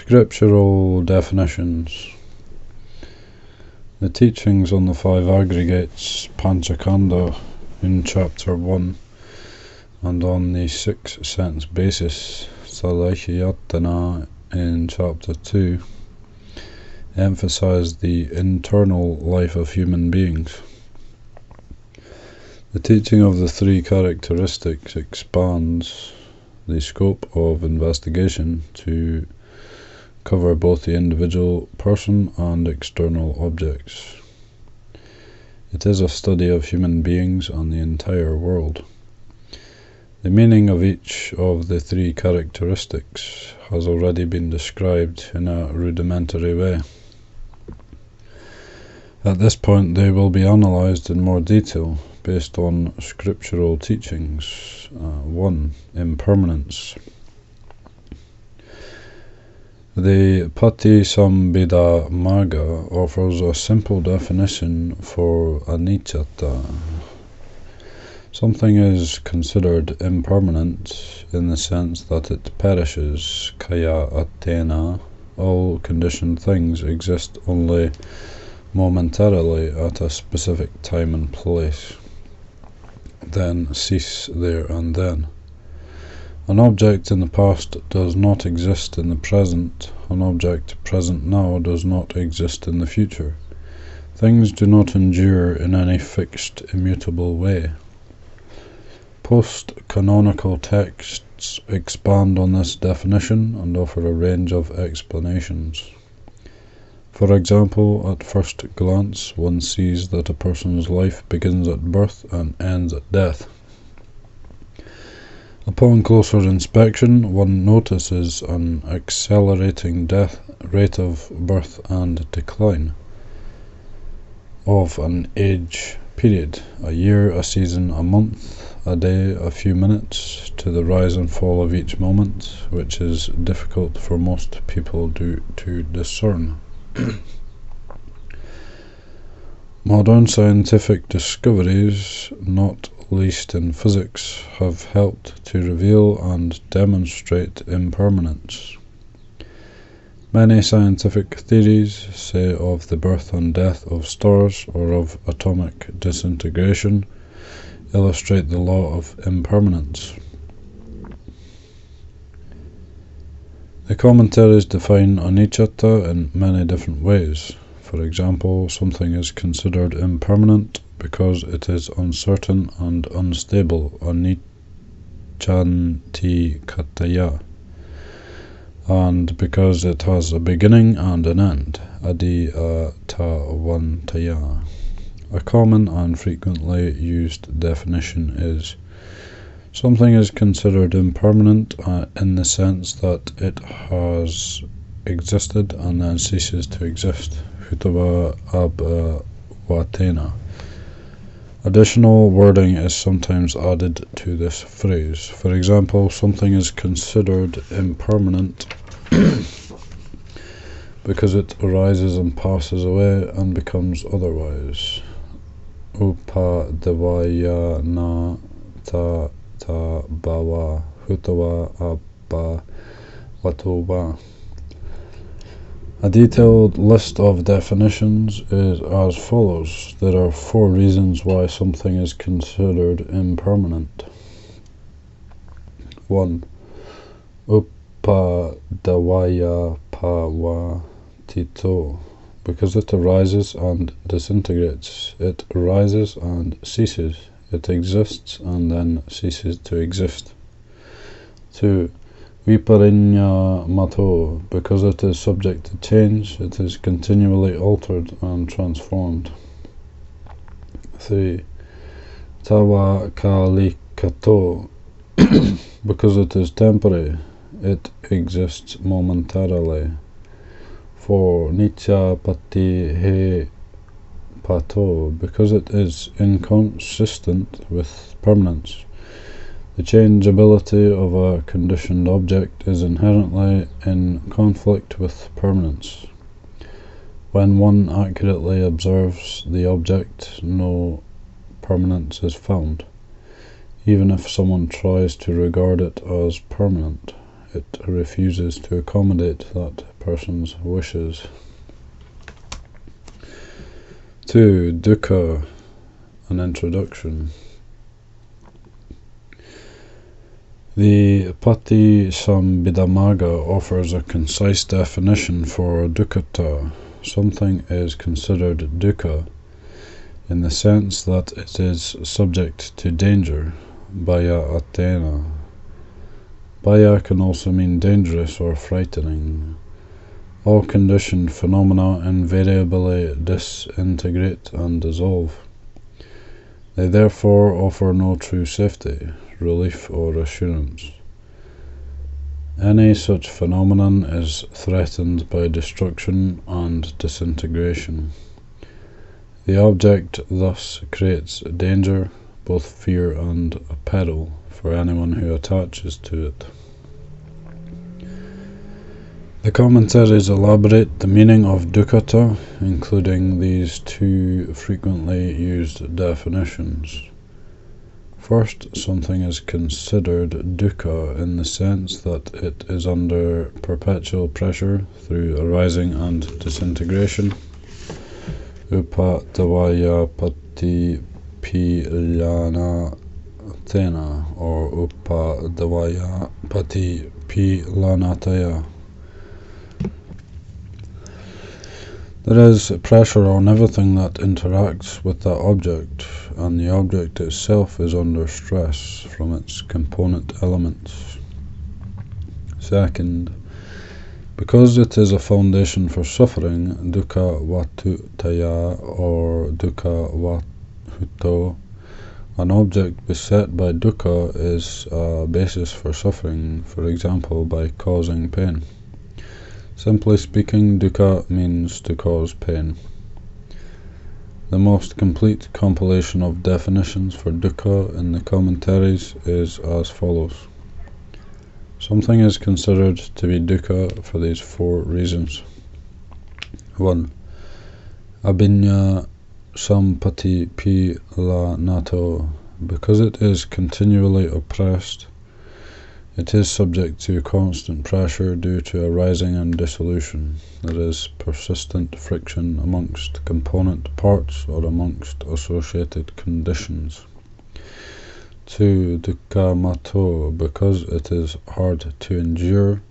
Scriptural definitions. The teachings on the five aggregates Panchakanda in chapter 1 and on the six sense basis Salaikayatana in chapter 2 emphasize the internal life of human beings. The teaching of the three characteristics expands the scope of investigation to cover both the individual person and external objects. It is a study of human beings and the entire world. The meaning of each of the three characteristics has already been described in a rudimentary way. At this point they will be analysed in more detail based on scriptural teachings. 1. Impermanence. The Patisambhida Magga offers a simple definition for anicca. Something is considered impermanent in the sense that it perishes, kaya attena. All conditioned things exist only momentarily at a specific time and place, then cease there and then. An object in the past does not exist in the present. An object present now does not exist in the future. Things do not endure in any fixed, immutable way. Post-canonical texts expand on this definition and offer a range of explanations. For example, at first glance, one sees that a person's life begins at birth and ends at death. Upon closer inspection, one notices an accelerating death rate of birth and decline of an age period, a year, a season, a month, a day, a few minutes, to the rise and fall of each moment, which is difficult for most people to discern. Modern scientific discoveries, not least in physics, have helped to reveal and demonstrate impermanence. Many scientific theories, say of the birth and death of stars or of atomic disintegration, illustrate the law of impermanence. The commentaries define anicca in many different ways. For example, something is considered impermanent because it is uncertain and unstable, aniccanti kataya, and because it has a beginning and an end, adiyatavantaya. A common and frequently used definition is: something is considered impermanent in the sense that it has existed and then ceases to exist. Hutava abhavatena. Additional wording is sometimes added to this phrase. For example, something is considered impermanent because it arises and passes away and becomes otherwise. Upadavaya na ta bhava hutava abhavatova. A detailed list of definitions is as follows. There are 4 reasons why something is considered impermanent. 1. Upadavaya pavatito. Because it arises and disintegrates. It arises and ceases. It exists and then ceases to exist. 2. Viparinyamato, because it is subject to change, it is continually altered and transformed. 3. Tavakalikato, because it is temporary, it exists momentarily. 4. Nityapati he pato, because it is inconsistent with permanence. The changeability of a conditioned object is inherently in conflict with permanence. When one accurately observes the object, no permanence is found. Even if someone tries to regard it as permanent, it refuses to accommodate that person's wishes. 2. Dukkha, an introduction. The Patisambhidamagga offers a concise definition for dukkha. Something is considered dukkha in the sense that it is subject to danger, bhaya attena. Bhaya can also mean dangerous or frightening. All conditioned phenomena invariably disintegrate and dissolve. They therefore offer no true safety, relief or assurance. Any such phenomenon is threatened by destruction and disintegration. The object thus creates danger, both fear and peril, for anyone who attaches to it. The commentaries elaborate the meaning of dukkha, including these two frequently used definitions. First, something is considered dukkha in the sense that it is under perpetual pressure through arising and disintegration. Upadavaya patipilana-tena, or upadavaya patipilanataya. There is pressure on everything that interacts with that object, and the object itself is under stress from its component elements. Second, because it is a foundation for suffering, dukkha vatutaya or dukkha vahuto, an object beset by dukkha is a basis for suffering, for example by causing pain. Simply speaking, dukkha means to cause pain. The most complete compilation of definitions for dukkha in the commentaries is as follows. Something is considered to be dukkha for these 4 reasons. 1. Abhinya sampatipilanato. Because it is continually oppressed, it is subject to constant pressure due to arising and dissolution, that is, persistent friction amongst component parts or amongst associated conditions. 2. Dukkamato. Because it is hard to endure,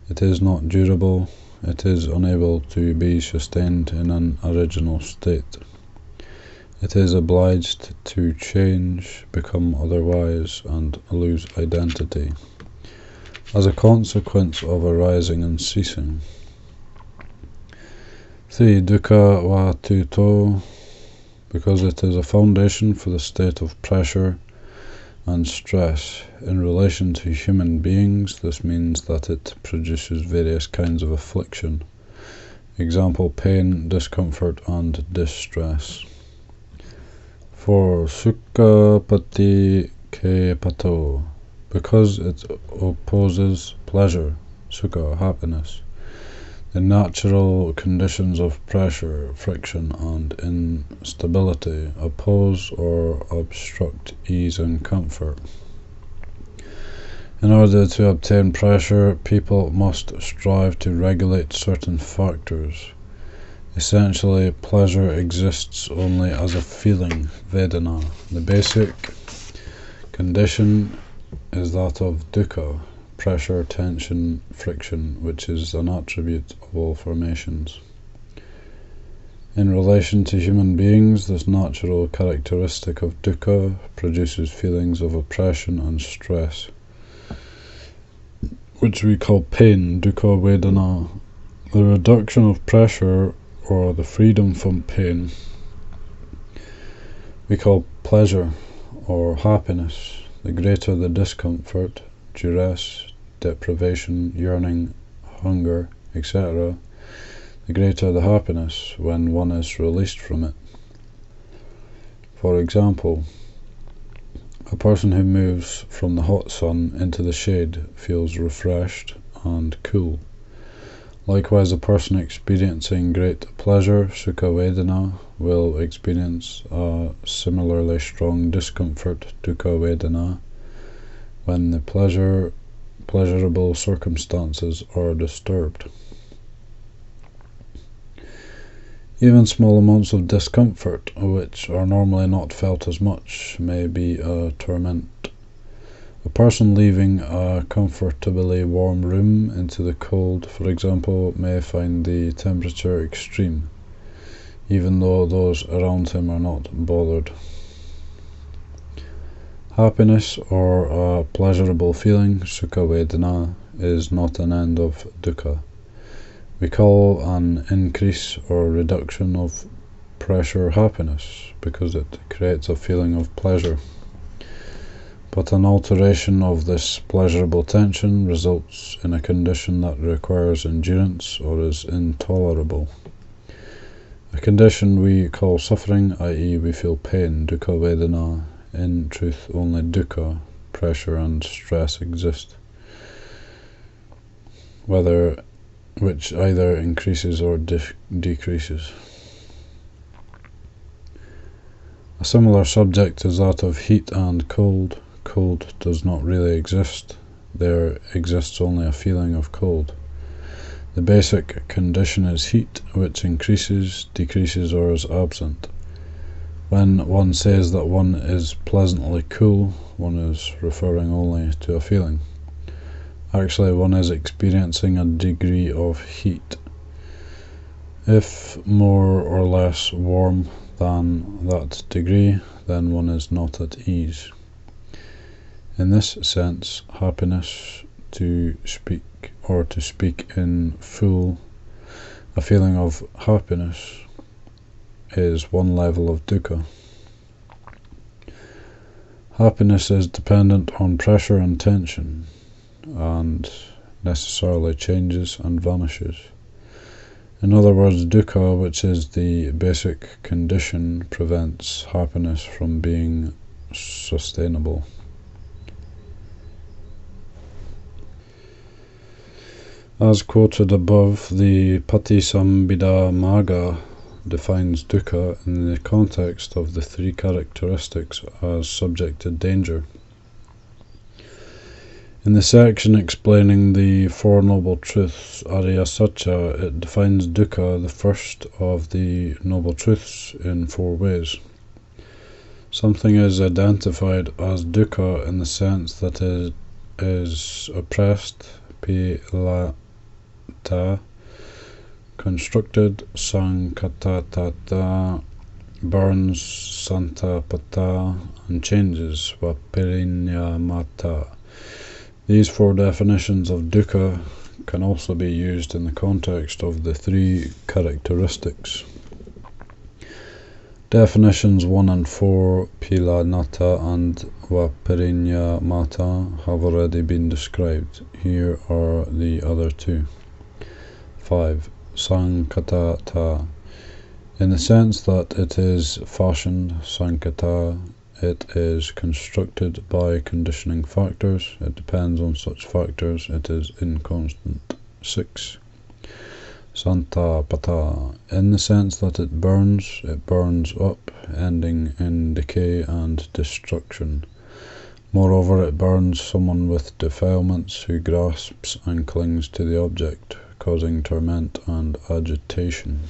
it is not durable, it is unable to be sustained in an original state. It is obliged to change, become otherwise, and lose identity as a consequence of arising and ceasing. 3. Dukkha vatuto. Because it is a foundation for the state of pressure and stress. In relation to human beings, this means that it produces various kinds of affliction. Example, pain, discomfort, and distress. 4. Sukha patikepato. Because it opposes pleasure, sukha, happiness. The natural conditions of pressure, friction, and instability oppose or obstruct ease and comfort. In order to obtain pressure, people must strive to regulate certain factors. Essentially, pleasure exists only as a feeling, vedana. The basic condition is that of dukkha, pressure, tension, friction, which is an attribute of all formations. In relation to human beings, this natural characteristic of dukkha produces feelings of oppression and stress, which we call pain, dukkha vedana. The reduction of pressure, or the freedom from pain, we call pleasure or happiness. The greater the discomfort, duress, deprivation, yearning, hunger, etc., the greater the happiness when one is released from it. For example, a person who moves from the hot sun into the shade feels refreshed and cool. Likewise, a person experiencing great pleasure, sukha vedana, will experience a similarly strong discomfort, dukkha vedana, when the pleasurable circumstances are disturbed. Even small amounts of discomfort, which are normally not felt as much, may be a torment. A person leaving a comfortably warm room into the cold, for example, may find the temperature extreme, even though those around him are not bothered. Happiness, or a pleasurable feeling, sukha vedana, is not an end of dukkha. We call an increase or reduction of pressure happiness, because it creates a feeling of pleasure. But an alteration of this pleasurable tension results in a condition that requires endurance or is intolerable. A condition we call suffering, i.e. we feel pain, dukkha vedana. In truth, only dukkha, pressure and stress exist, which either increases or decreases. A similar subject is that of heat and cold. Cold does not really exist. There exists only a feeling of cold. The basic condition is heat, which increases, decreases, or is absent. When one says that one is pleasantly cool, one is referring only to a feeling. Actually, one is experiencing a degree of heat. If more or less warm than that degree, then one is not at ease. In this sense, happiness, to speak in full, a feeling of happiness, is one level of dukkha. Happiness is dependent on pressure and tension, and necessarily changes and vanishes. In other words, dukkha, which is the basic condition, prevents happiness from being sustainable. As quoted above, the Patisambhida Magga defines dukkha in the context of the three characteristics as subject to danger. In the section explaining the Four Noble Truths, Ariya Satya, it defines dukkha, the first of the Noble Truths, in four ways. Something is identified as dukkha in the sense that it is oppressed, pilata, constructed, sankatata, burns, santapata, and changes, vapirinyamata. These four definitions of dukkha can also be used in the context of the three characteristics. Definitions 1 and 4, pilanata and vapirinyamata, have already been described. Here are the other two. 5. Sankatata. In the sense that it is fashioned, sankata, it is constructed by conditioning factors, it depends on such factors, it is inconstant. 6. Santapata. In the sense that it burns up, ending in decay and destruction. Moreover, it burns someone with defilements who grasps and clings to the object, causing torment and agitation.